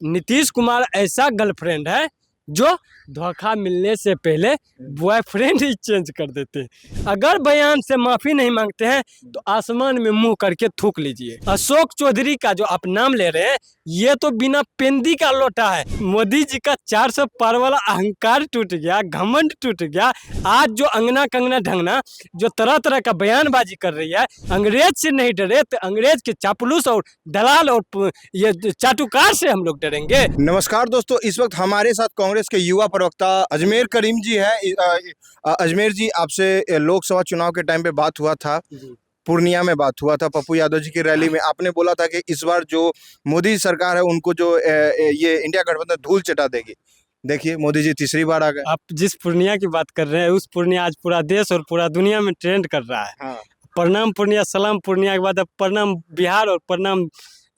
नीतीश कुमार ऐसा गर्लफ्रेंड है जो धोखा मिलने से पहले बॉयफ्रेंड ही चेंज कर देते हैं। अगर बयान से माफी नहीं मांगते हैं तो आसमान में मुंह करके थूक लीजिए। अशोक चौधरी का जो आप नाम ले रहे हैं ये तो बिना पेंदी का लोटा है। मोदी जी का 400 पार वाला अहंकार टूट गया, घमंड टूट गया। आज जो अंगना कंगना ढंगना जो तरह तरह का बयानबाजी कर रही है, अंग्रेज से नहीं डरे तो अंग्रेज के चापलूस और दलाल और ये चाटुकार से हम लोग डरेंगे। नमस्कार दोस्तों, इस वक्त हमारे साथ कांग्रेस के युवा प्रवक्ता अजमेर करीम जी हैं। अजमेर जी, आपसे लोकसभा चुनाव के टाइम पे बात हुआ था, पूर्णिया में बात हुआ था, पप्पू यादव जी की रैली में आपने बोला था कि इस बार जो मोदी सरकार है उनको जो ये इंडिया गठबंधन धूल चटा देगी। देखिए, मोदी जी तीसरी बार आ गए। आप जिस पूर्णिया की बात कर रहे हैं उस पूर्णिया आज पूरा देश और पूरा दुनिया में ट्रेंड कर रहा है। हाँ। प्रणाम पूर्णिया, सलाम पूर्णिया के बाद अब प्रणाम बिहार और प्रणाम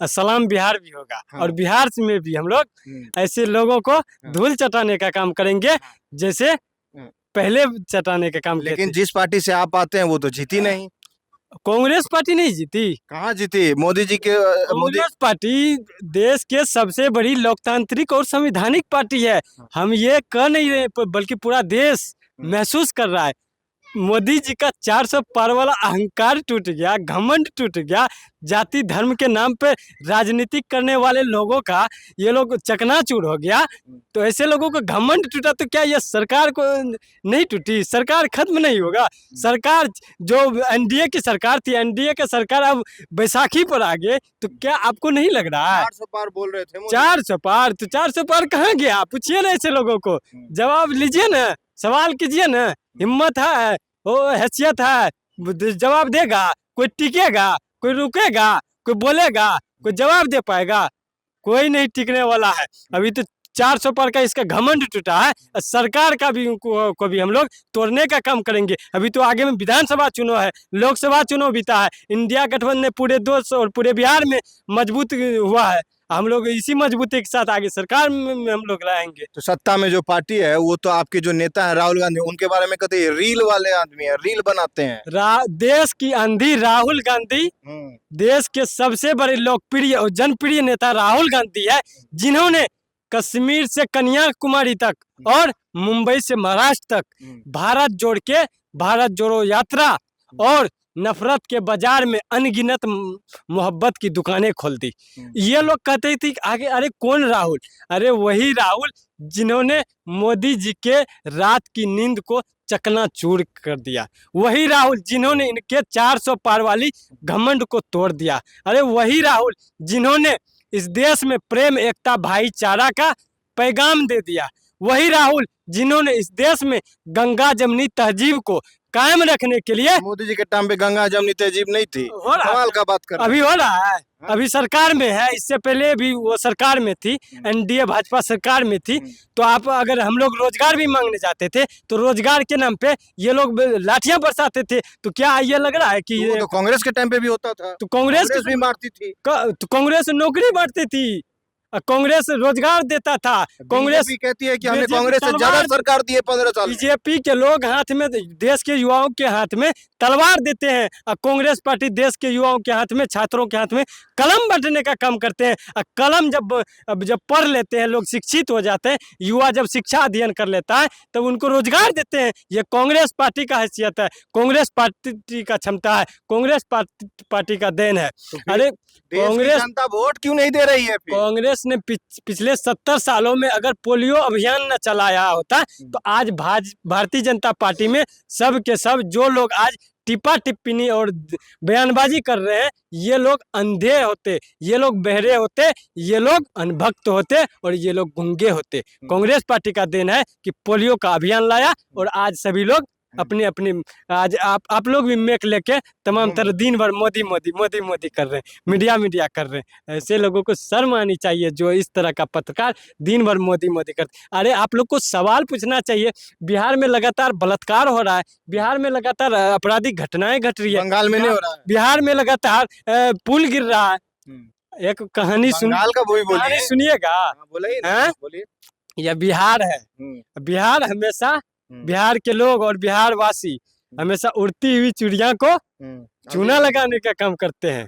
सलाम बिहार भी होगा। हाँ। और बिहार में भी हम लोग ऐसे लोगों को धूल चटाने का काम करेंगे जैसे पहले चटाने का काम किए लेकिन थे। जिस पार्टी से आप आते हैं वो तो जीती नहीं। कांग्रेस पार्टी नहीं जीती। कहाँ जीती? मोदी जी के कांग्रेस पार्टी देश के सबसे बड़ी लोकतांत्रिक और संवैधानिक पार्टी है। हम ये कह नहीं रहे बल्कि पूरा देश महसूस कर रहा है। मोदी जी का 400 पार वाला अहंकार टूट गया, घमंड टूट गया। जाति धर्म के नाम पे राजनीति करने वाले लोगों का ये लोग चकनाचूर हो गया। तो ऐसे लोगों को घमंड टूटा तो क्या ये सरकार को नहीं टूटी? सरकार खत्म नहीं होगा। सरकार जो एनडीए की सरकार थी, एनडीए की सरकार अब बैसाखी पर आ गए तो क्या आपको नहीं लग रहा है? 400 पार बोल रहे थे। 400 पार तो 400 पार कहाँ गया? पूछिए ना ऐसे लोगों को, जवाब लीजिए ना, सवाल कीजिए ना। हिम्मत है, वो हैसियत है, जवाब देगा। कोई टिकेगा, कोई रुकेगा, कोई बोलेगा, कोई जवाब दे पाएगा? कोई नहीं टिकने वाला है। अभी तो 400 पर का इसका घमंड टूटा है। सरकार का भी को भी हम लोग तोड़ने का काम करेंगे। अभी तो आगे में विधानसभा चुनाव है, लोकसभा चुनाव बीता है। इंडिया गठबंधन ने पूरे देश और पूरे बिहार में मजबूत हुआ है। हम लोग इसी मजबूती के साथ आगे सरकार में हम लोग लाएंगे। तो सत्ता में जो पार्टी है वो तो आपके जो नेता है राहुल गांधी, उनके बारे में कहते हैं रील वाले आदमी है, रील बनाते हैं। देश की आंधी राहुल गांधी, देश के सबसे बड़े लोकप्रिय और जनप्रिय नेता राहुल गांधी है, जिन्होंने कश्मीर से कन्याकुमारी तक और मुंबई से महाराष्ट्र तक भारत जोड़ के भारत जोड़ो यात्रा और नफरत के बाजार में अनगिनत मोहब्बत की दुकानें खोल दी। ये लोग कहते थे आगे, अरे कौन राहुल? अरे वही राहुल जिन्होंने मोदी जी के रात की नींद को चकनाचूर कर दिया। वही राहुल जिन्होंने इनके 400 पार वाली घमंड को तोड़ दिया। अरे वही राहुल जिन्होंने इस देश में प्रेम, एकता, भाईचारा का पैगाम दे दिया। वही राहुल जिन्होंने इस देश में गंगा जमनी तहजीब को कायम रखने के लिए। मोदी जी के टाइम पे गंगा जमनी तहजीब नहीं थी। सवाल का बात कर अभी हो रहा है, अभी सरकार में है। इससे पहले भी वो सरकार में थी, एनडीए भाजपा सरकार में थी। तो आप अगर हम लोग रोजगार भी मांगने जाते थे तो रोजगार के नाम पे ये लोग लाठियां बरसाते थे। तो क्या ये लग रहा है कि तो कांग्रेस के टाइम पे भी होता था? तो कांग्रेस भी मारती थी। तो कांग्रेस नौकरी बांटती थी, कांग्रेस रोजगार देता था। कांग्रेस भी कहती है कि हमने कांग्रेस से ज्यादा सरकार दी है 15 साल। बीजेपी के लोग हाथ में, देश के युवाओं के हाथ में तलवार देते हैं और कांग्रेस पार्टी देश के युवाओं के हाथ में, छात्रों के हाथ में कलम बांटने का काम करते हैं। और कलम जब पढ़ लेते हैं, लोग शिक्षित हो जाते हैं, युवा जब शिक्षा अध्ययन कर लेता है तब उनको रोजगार देते हैं। ये कांग्रेस पार्टी का हैसियत है, कांग्रेस पार्टी का क्षमता है, कांग्रेस पार्टी का देन है। अरे कांग्रेस जनता वोट क्यों नहीं दे रही है? कांग्रेस ने पिछले 70 सालों में अगर पोलियो अभियान न चलाया होता तो आज भारतीय जनता पार्टी में सब के सब जो लोग आज टिप्पा टिप्पणी और बयानबाजी कर रहे हैं, ये लोग अंधे होते, ये लोग बहरे होते, ये लोग अनभक्त होते और ये लोग गूंगे होते। कांग्रेस पार्टी का देन है कि पोलियो का अभियान लाया और आज सभी लोग अपनी अपनी, आज आप लोग भी मेक लेके तमाम तरह दिन भर मोदी मोदी मोदी मोदी कर रहे हैं, मीडिया कर रहे हैं। ऐसे लोगों को शर्म आनी चाहिए जो इस तरह का पत्रकार दिन भर मोदी मोदी करते। अरे आप लोग को सवाल पूछना चाहिए। बिहार में लगातार बलात्कार हो रहा है, बिहार में लगातार आपराधिक घटनाएं घट रही है, बंगाल में नहीं हो रहा है, बिहार में लगातार पुल गिर रहा है। एक कहानी सुनिएगा। यह बिहार है। बिहार हमेशा, बिहार के लोग और बिहार वासी हमेशा उड़ती हुई चिड़िया को चूना लगाने का काम करते हैं।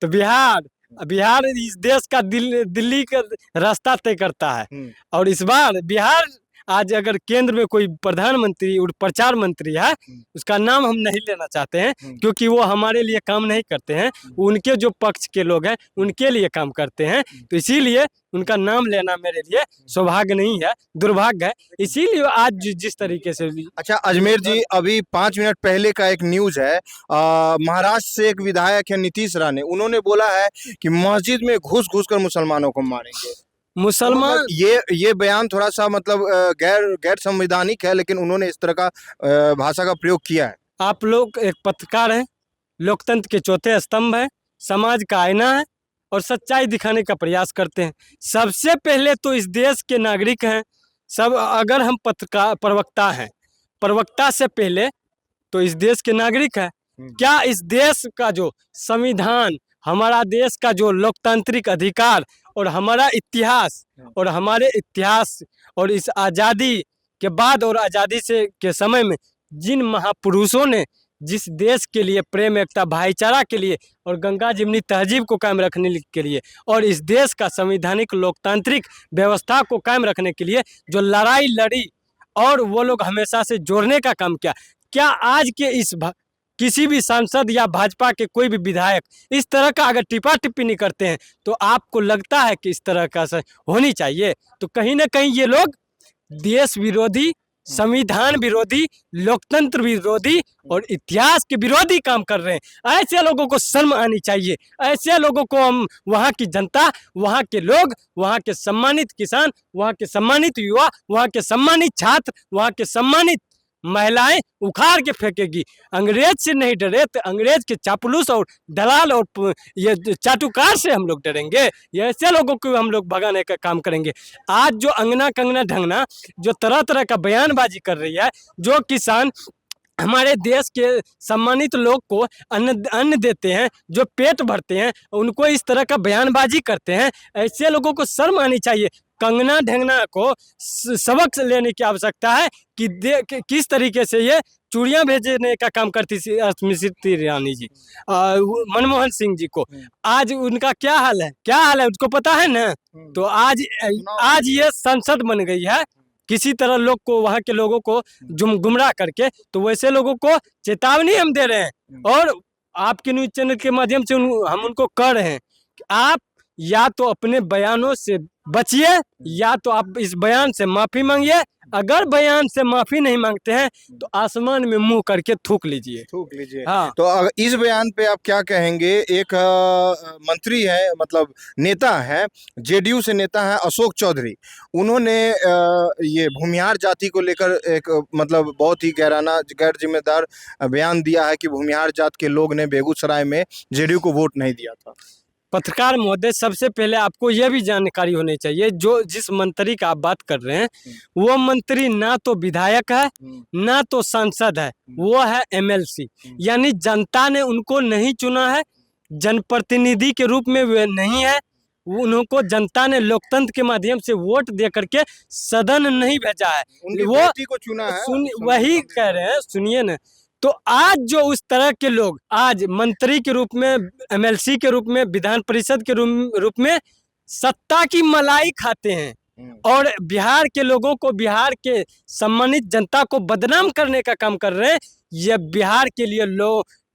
तो बिहार बिहार इस देश का दिल्ली का रास्ता तय करता है। हम्म। और इस बार बिहार आज अगर केंद्र में कोई प्रधानमंत्री और प्रचार मंत्री है, उसका नाम हम नहीं लेना चाहते हैं, क्योंकि वो हमारे लिए काम नहीं करते हैं। उनके जो पक्ष के लोग हैं उनके लिए काम करते हैं, तो इसीलिए उनका नाम लेना मेरे लिए सौभाग्य नहीं है, दुर्भाग्य है। इसीलिए आज जिस तरीके से अच्छा अजमेर जी, अभी 5 मिनट पहले का एक न्यूज है, महाराष्ट्र से एक विधायक है नीतीश राणे, उन्होंने बोला है कि मस्जिद में घुस घुस कर मुसलमानों को मारेंगे। मुसलमान ये बयान थोड़ा सा मतलब गैर संवैधानिक है, लेकिन उन्होंने इस तरह का भाषा का प्रयोग किया है। आप लोग एक पत्रकार हैं, लोकतंत्र के चौथे स्तंभ हैं, समाज का आईना है और सच्चाई दिखाने का प्रयास करते हैं। सबसे पहले तो इस देश के नागरिक हैं सब। अगर हम पत्रकार प्रवक्ता हैं, प्रवक्ता से पहले तो इस देश के नागरिक हैं। क्या इस देश का जो संविधान, हमारा देश का जो लोकतांत्रिक अधिकार और हमारा इतिहास और हमारे इतिहास और इस आज़ादी के बाद और आज़ादी से के समय में जिन महापुरुषों ने जिस देश के लिए प्रेम, एकता, भाईचारा के लिए और गंगा जमुनी तहजीब को कायम रखने के लिए और इस देश का संवैधानिक लोकतांत्रिक व्यवस्था को कायम रखने के लिए जो लड़ाई लड़ी और वो लोग हमेशा से जोड़ने का काम किया, क्या आज के इस किसी भी सांसद या भाजपा के कोई भी विधायक इस तरह का अगर टिप्पा टिप्पणी करते हैं तो आपको लगता है कि इस तरह का होनी चाहिए? तो कहीं ना कहीं ये लोग देश विरोधी, संविधान विरोधी, लोकतंत्र विरोधी और इतिहास के विरोधी काम कर रहे हैं। ऐसे लोगों को शर्म आनी चाहिए। ऐसे लोगों को हम वहाँ की जनता, वहाँ के लोग, वहाँ के सम्मानित किसान, वहाँ के सम्मानित युवा, वहाँ के सम्मानित छात्र, वहाँ के सम्मानित महिलाएं उखाड़ के फेंकेगी। अंग्रेज से नहीं डरे तो अंग्रेज के चापलूस और दलाल और ये चाटुकार से हम लोग डरेंगे? ये ऐसे लोगों को हम लोग भगाने का काम करेंगे। आज जो अंगना कंगना ढंगना जो तरह तरह का बयानबाजी कर रही है, जो किसान हमारे देश के सम्मानित लोग को अन्न देते हैं, जो पेट भरते हैं, उनको इस तरह का बयानबाजी करते हैं, ऐसे लोगों को शर्म आनी चाहिए। कंगना ढंगना को सबक लेने की आवश्यकता है कि किस तरीके से ये चूड़ियां भेजने का काम करती थी स्मृति ईरानी जी, मनमोहन सिंह जी को। आज उनका क्या हाल है, क्या हाल है उसको पता है ना? तो आज ये संसद बन गई है किसी तरह लोग को, वहाँ के लोगों को गुमराह करके। तो वैसे लोगों को चेतावनी हम दे रहे हैं और आपके न्यूज चैनल के माध्यम से हम उनको कह रहे हैं कि आप या तो अपने बयानों से बचिए या तो आप इस बयान से माफी मांगिए। अगर बयान से माफी नहीं मांगते हैं तो आसमान में मुंह करके थूक लीजिए। हाँ। तो इस बयान पे आप क्या कहेंगे? एक मंत्री है, मतलब नेता है, जेडीयू से नेता है अशोक चौधरी, उन्होंने ये भूमिहार जाति को लेकर एक मतलब बहुत ही गैर जिम्मेदार बयान दिया है कि भूमिहार जात के लोग ने बेगूसराय में जेडीयू को वोट नहीं दिया था। पत्रकार महोदय, सबसे पहले आपको यह भी जानकारी होनी चाहिए, जो जिस मंत्री का आप बात कर रहे हैं वो मंत्री ना तो विधायक है ना तो सांसद है, वो है एमएलसी। यानी जनता ने उनको नहीं चुना है, जनप्रतिनिधि के रूप में वे नहीं है। उनको जनता ने लोकतंत्र के माध्यम से वोट दे करके सदन नहीं भेजा है, वो को चुना है। वही कह रहे हैं, सुनिए ना। तो आज जो उस तरह के लोग आज मंत्री के रूप में, एमएलसी के रूप में, विधान परिषद के रूप में सत्ता की मलाई खाते हैं और बिहार के लोगों को, बिहार के सम्मानित जनता को बदनाम करने का काम कर रहे हैं, यह बिहार के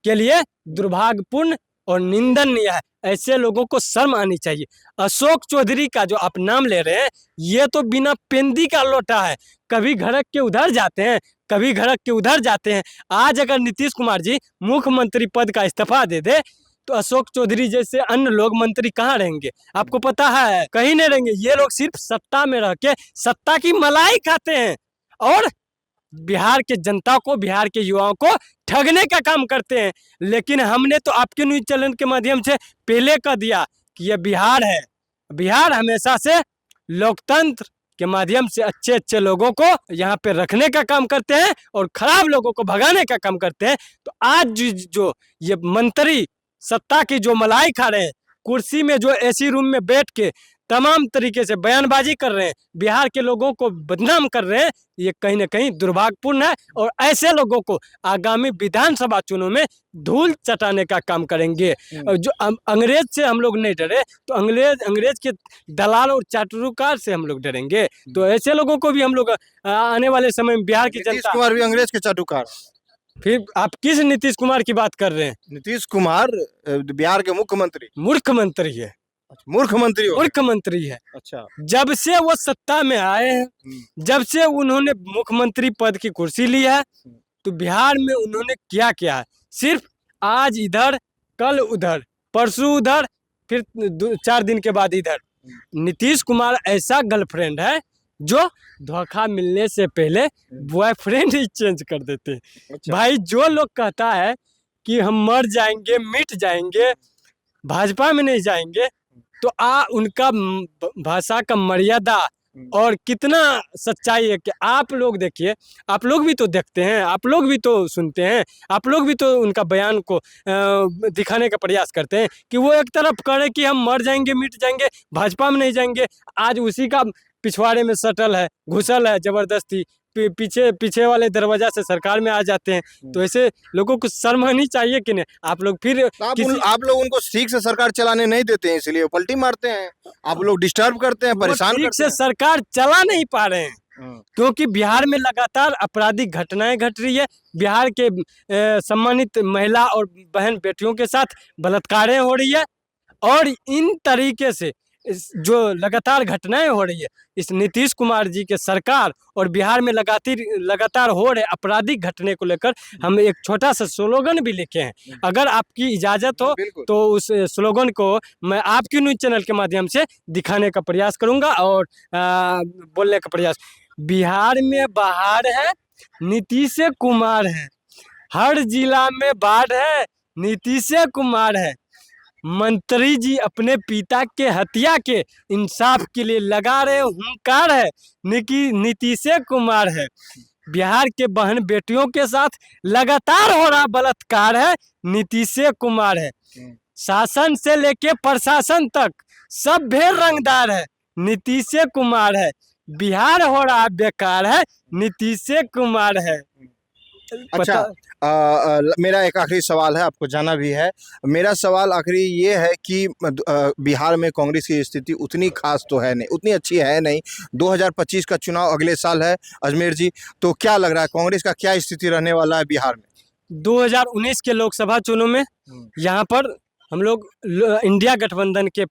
लिए दुर्भाग्यपूर्ण और निंदनीय है। ऐसे लोगों को शर्म आनी चाहिए। अशोक चौधरी का जो आप नाम ले रहे हैं, ये तो बिना पेंदी का लोटा है, कभी घड़क के उधर जाते हैं, कभी घड़क के उधर जाते हैं। आज अगर नीतीश कुमार जी मुख्यमंत्री पद का इस्तीफा दे दे तो अशोक चौधरी जैसे अन्य लोग मंत्री कहाँ रहेंगे? आपको पता है, कहीं नहीं रहेंगे। ये लोग सिर्फ सत्ता में रह के सत्ता की मलाई खाते हैं और बिहार के जनता को, बिहार के युवाओं को ठगने का काम करते हैं। लेकिन हमने तो आपके न्यूज चैनल के माध्यम से पहले कह दिया कि यह बिहार है। बिहार हमेशा से लोकतंत्र के माध्यम से अच्छे अच्छे लोगों को यहाँ पे रखने का काम करते हैं और खराब लोगों को भगाने का काम करते हैं। तो आज जो ये मंत्री सत्ता की जो मलाई खा रहे हैं, कुर्सी में जो एसी रूम में बैठ के तमाम तरीके से बयानबाजी कर रहे हैं, बिहार के लोगों को बदनाम कर रहे हैं, ये कहीं ना कहीं दुर्भाग्यपूर्ण है। और ऐसे लोगों को आगामी विधानसभा चुनाव में धूल चटाने का काम करेंगे। और जो अंग्रेज से हम लोग नहीं डरे, तो अंग्रेज के दलाल और चाटुकार से हम लोग डरेंगे। तो ऐसे लोगों को भी हम लोग आने वाले समय में बिहार की नीतीश जनता। कुमार भी अंग्रेज के चाटुकार। फिर आप किस नीतीश कुमार की बात कर रहे हैं? नीतीश कुमार बिहार के मुख्यमंत्री। मूर्ख मंत्री है, मूर्ख मंत्री हो। मूर्ख मंत्री है। अच्छा। जब से वो सत्ता में आए हैं, जब से उन्होंने मुख्यमंत्री पद की कुर्सी ली है, तो बिहार में उन्होंने क्या किया है? सिर्फ आज इधर, कल उधर, परसों उधर, फिर 4 दिन के बाद इधर। नीतीश कुमार ऐसा गर्लफ्रेंड है जो धोखा मिलने से पहले बॉयफ्रेंड ही चेंज कर देते हैं। अच्छा। भाई जो लोग कहता है कि हम मर जाएंगे, मिट जाएंगे, भाजपा में नहीं जाएंगे, तो उनका भाषा का मर्यादा और कितना सच्चाई है कि आप लोग देखिए, आप लोग भी तो देखते हैं, आप लोग भी तो सुनते हैं, आप लोग भी तो उनका बयान को दिखाने का प्रयास करते हैं कि वो एक तरफ करे कि हम मर जाएंगे, मिट जाएंगे, भाजपा में नहीं जाएंगे। आज उसी का पिछवाड़े में सटल है, घुसल है जबरदस्ती, पीछे वाले दरवाजा से सरकार में आ जाते हैं। तो ऐसे लोगों को शर्म आनी चाहिए कि नहीं? आप लोग फिर आप लोग उनको ठीक से सरकार चलाने नहीं देते हैं, इसलिए पलटी मारते हैं। आप लोग डिस्टर्ब करते हैं, परेशान ठीक करते से सरकार चला नहीं पा रहे हैं, हैं। क्योंकि बिहार में लगातार आपराधिक घटनाएं घट रही है। बिहार के सम्मानित महिला और बहन बेटियों के साथ बलात्कारें हो रही है, और इन तरीके से जो लगातार घटनाएं हो रही है, इस नीतीश कुमार जी के सरकार और बिहार में लगातार हो रहे आपराधिक घटने को लेकर हम एक छोटा सा स्लोगन भी लिखे हैं। अगर आपकी इजाजत हो तो उस स्लोगन को मैं आपकी न्यूज चैनल के माध्यम से दिखाने का प्रयास करूंगा और बोलने का प्रयास। बिहार में बाढ़ है, नीतीश कुमार है। हर जिला में बाढ़ है, नीतीश कुमार है। मंत्री जी अपने पिता के हत्या के इंसाफ के लिए लगा रहे हुंकार है, नीतीश कुमार है। बिहार के बहन बेटियों के साथ लगातार हो रहा बलात्कार है, नीतीश कुमार है। शासन से लेके प्रशासन तक सब भेड़ रंगदार है, नीतीश कुमार है। बिहार हो रहा बेकार है, नीतीश कुमार है। अच्छा, मेरा एक आखिरी सवाल है, आपको जाना भी है। मेरा सवाल आखिरी ये है कि बिहार में कांग्रेस की स्थिति उतनी खास तो है नहीं, उतनी अच्छी है नहीं। 2025 का चुनाव अगले साल है अजमेर जी, तो क्या लग रहा है कांग्रेस का क्या स्थिति रहने वाला है बिहार में? 2019 के लोकसभा चुनाव में यहाँ पर हम लोग इंडिया गठबंधन के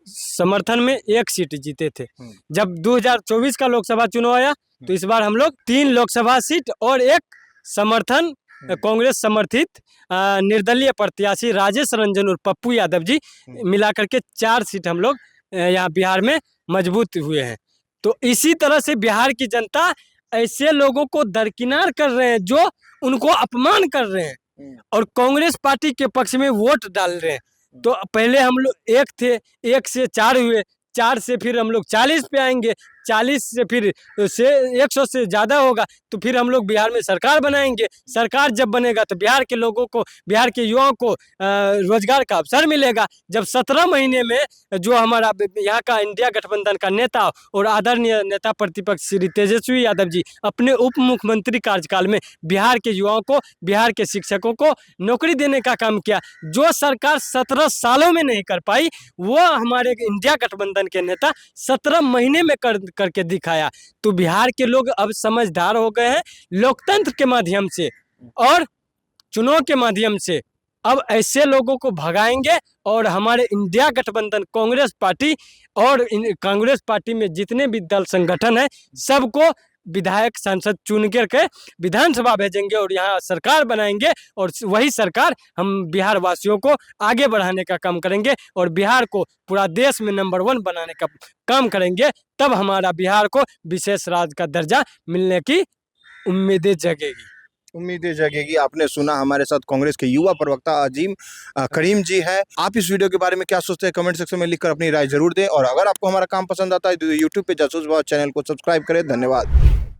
समर्थन में 1 सीट जीते थे। जब 2024 का लोकसभा चुनाव आया तो इस बार हम लोग 3 लोकसभा सीट और 1 समर्थन कांग्रेस समर्थित निर्दलीय प्रत्याशी राजेश रंजन और पप्पू यादव जी मिलाकर के 4 सीट हम लोग यहाँ बिहार में मजबूत हुए हैं। तो इसी तरह से बिहार की जनता ऐसे लोगों को दरकिनार कर रहे हैं जो उनको अपमान कर रहे हैं और कांग्रेस पार्टी के पक्ष में वोट डाल रहे हैं। तो पहले हम लोग 1 थे, 1 से 4 हुए, 4 से फिर हम लोग 40 पे आएंगे, 40 से फिर 100 से ज़्यादा होगा, तो फिर हम लोग बिहार में सरकार बनाएंगे। सरकार जब बनेगा तो बिहार के लोगों को, बिहार के युवाओं को रोजगार का अवसर मिलेगा। जब 17 महीने में जो हमारा यहाँ का इंडिया गठबंधन का नेता और आदरणीय नेता प्रतिपक्ष श्री तेजस्वी यादव जी अपने उप मुख्यमंत्री कार्यकाल में बिहार के युवाओं को, बिहार के शिक्षकों को नौकरी देने का काम किया, जो सरकार 17 सालों में नहीं कर पाई, वो हमारे इंडिया गठबंधन के नेता 17 महीने में करके दिखाया। तो बिहार के लोग अब समझदार हो गए हैं। लोकतंत्र के माध्यम से और चुनाव के माध्यम से अब ऐसे लोगों को भगाएंगे और हमारे इंडिया गठबंधन कांग्रेस पार्टी और कांग्रेस पार्टी में जितने भी दल संगठन है सबको विधायक सांसद चुन के विधानसभा भेजेंगे और यहाँ सरकार बनाएंगे और वही सरकार हम बिहार वासियों को आगे बढ़ाने का काम करेंगे और बिहार को पूरा देश में नंबर 1 बनाने का काम करेंगे। तब हमारा बिहार को विशेष राज्य का दर्जा मिलने की उम्मीदें जगेगी। आपने सुना, हमारे साथ कांग्रेस के युवा प्रवक्ता अजीम करीम जी है। आप इस वीडियो के बारे में क्या सोचते हैं कमेंट सेक्शन में लिखकर अपनी राय जरूर दें और अगर आपको हमारा काम पसंद आता है तो यूट्यूब पे जासूस बाबा चैनल को सब्सक्राइब करें। धन्यवाद।